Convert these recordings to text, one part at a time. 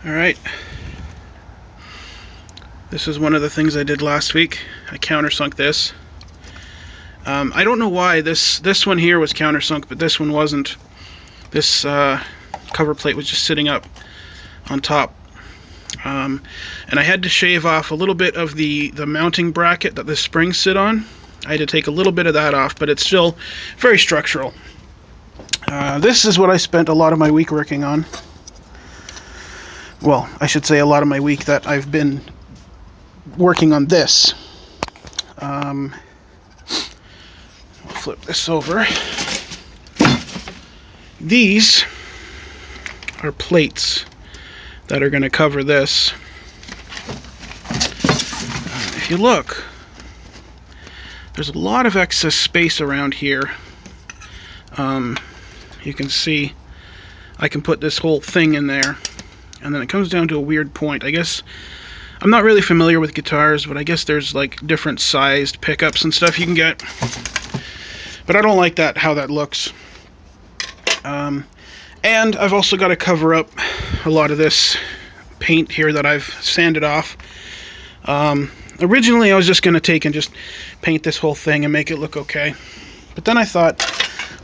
Alright, this is one of the things I did last week. I countersunk this. I don't know why this one here was countersunk, but this one wasn't. This cover plate was just sitting up on top. And I had to shave off a little bit of the mounting bracket that the springs sit on. I had to take a little bit of that off, but it's still very structural. This is what I spent a lot of my week working on. Well, I should say a lot of my week that I've been working on this. I'll flip this over. These are plates that are going to cover this. If you look, there's a lot of excess space around here. You can see I can put this whole thing in there, and then it comes down to a weird point. I guess I'm not really familiar with guitars, but I guess there's like different sized pickups and stuff you can get. But I don't like that, how that looks. And I've also got to cover up a lot of this paint here that I've sanded off. Originally I was just going to take and just paint this whole thing and make it look okay. But then I thought,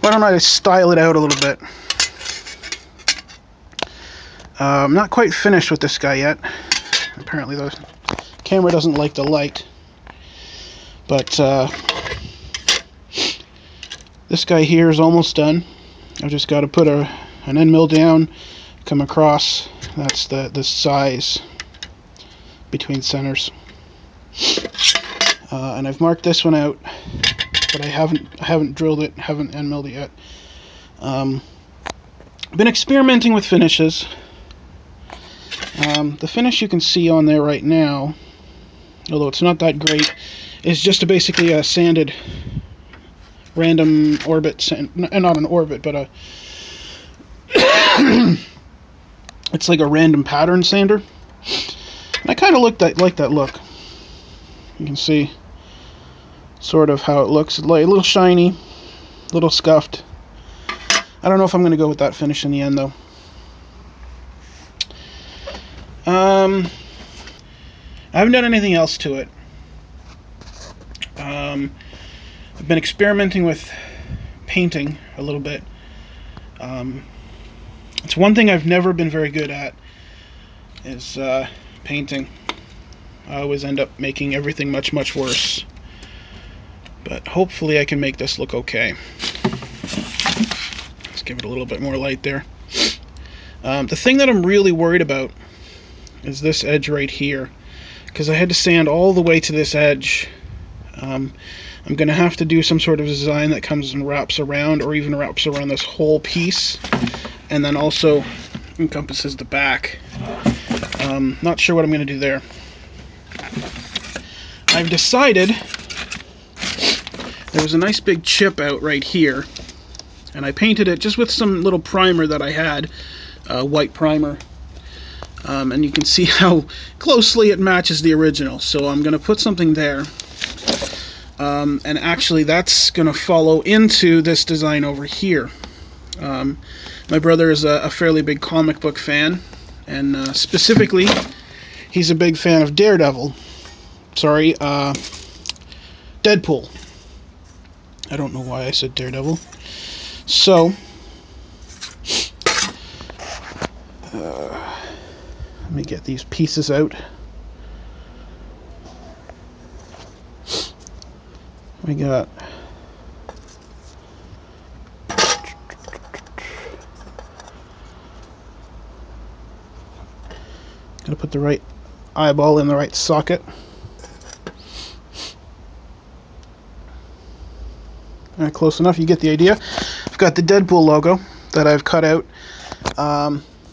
why don't I style it out a little bit? I'm not quite finished with this guy yet. Apparently the camera doesn't like the light. But this guy here is almost done. I've just got to put an end mill down, come across. That's the size between centers. And I've marked this one out, but I haven't drilled it, haven't end milled it yet. Been experimenting with finishes. The finish you can see on there right now, although it's not that great, is just basically a sanded random orbit sand, not an orbit, but a it's like a random pattern sander. And I kind of like that look. You can see sort of how it looks, like a little shiny, a little scuffed. I don't know if I'm going to go with that finish in the end, though. I haven't done anything else to it. I've been experimenting with painting a little bit. It's one thing I've never been very good at, is painting. I always end up making everything much, much worse. But hopefully I can make this look okay. Let's give it a little bit more light there. The thing that I'm really worried about is this edge right here, because I had to sand all the way to this edge. I'm going to have to do some sort of design that comes and wraps around, or even wraps around this whole piece, and then also encompasses the back. Not sure what I'm going to do there. I've decided there was a nice big chip out right here, and I painted it just with some little primer that I had, white primer. And you can see how closely it matches the original. So I'm going to put something there. And actually that's going to follow into this design over here. My brother is a fairly big comic book fan, and specifically he's a big fan of Daredevil. Sorry, Deadpool. I don't know why I said Daredevil. So let me get these pieces out. We got gotta put the right eyeball in the right socket. Alright, close enough, you get the idea. I've got the Deadpool logo that I've cut out.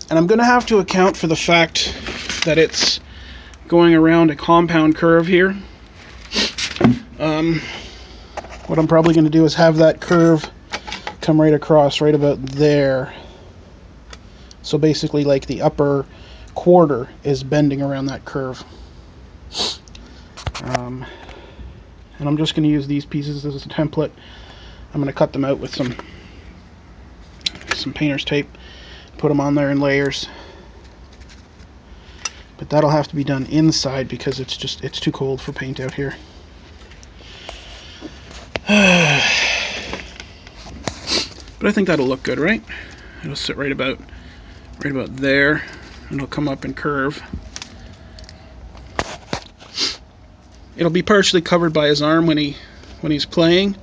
And I'm going to have to account for the fact that it's going around a compound curve here. What I'm probably going to do is have that curve come right across, right about there. So basically like the upper quarter is bending around that curve. And I'm just going to use these pieces as a template. I'm going to cut them out with some painter's tape, put them on there in layers. But that'll have to be done inside because it's too cold for paint out here. But I think that'll look good, right? It'll sit right about there, and it'll come up and curve. It'll be partially covered by his arm when he's playing,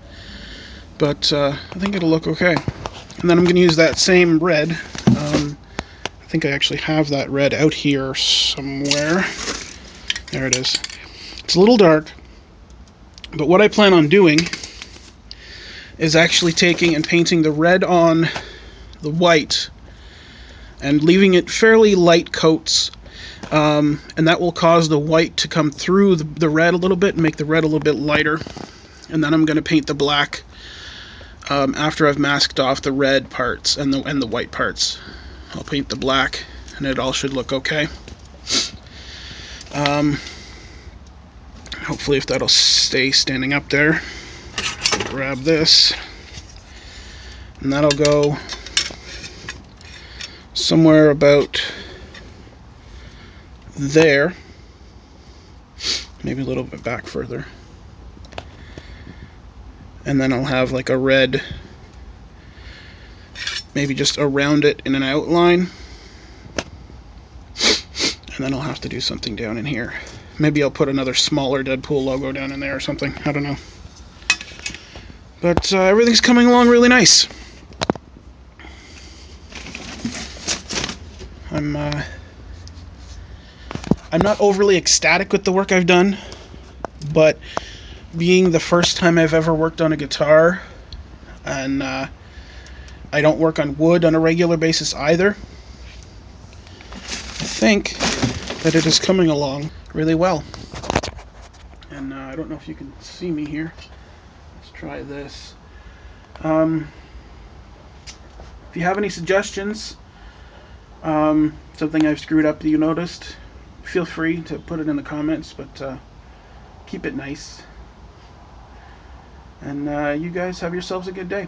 but I think it'll look okay. And then I'm going to use that same red. I think I actually have that red out here somewhere. There it is. It's a little dark, but what I plan on doing is actually taking and painting the red on the white and leaving it fairly light coats, and that will cause the white to come through the red a little bit and make the red a little bit lighter. And then I'm going to paint the black after I've masked off the red parts and the white parts. I'll paint the black, and it all should look okay. Hopefully, if that'll stay standing up there. Grab this, and that'll go somewhere about there, maybe a little bit back further. And then I'll have like a red, maybe just around it in an outline. And then I'll have to do something down in here. Maybe I'll put another smaller Deadpool logo down in there or something. I don't know. But everything's coming along really nice. I'm not overly ecstatic with the work I've done, but being the first time I've ever worked on a guitar, and I don't work on wood on a regular basis either, I think that it is coming along really well. And I don't know if you can see me here. Let's try this. If you have any suggestions, something I've screwed up that you noticed, feel free to put it in the comments, but keep it nice. And you guys have yourselves a good day.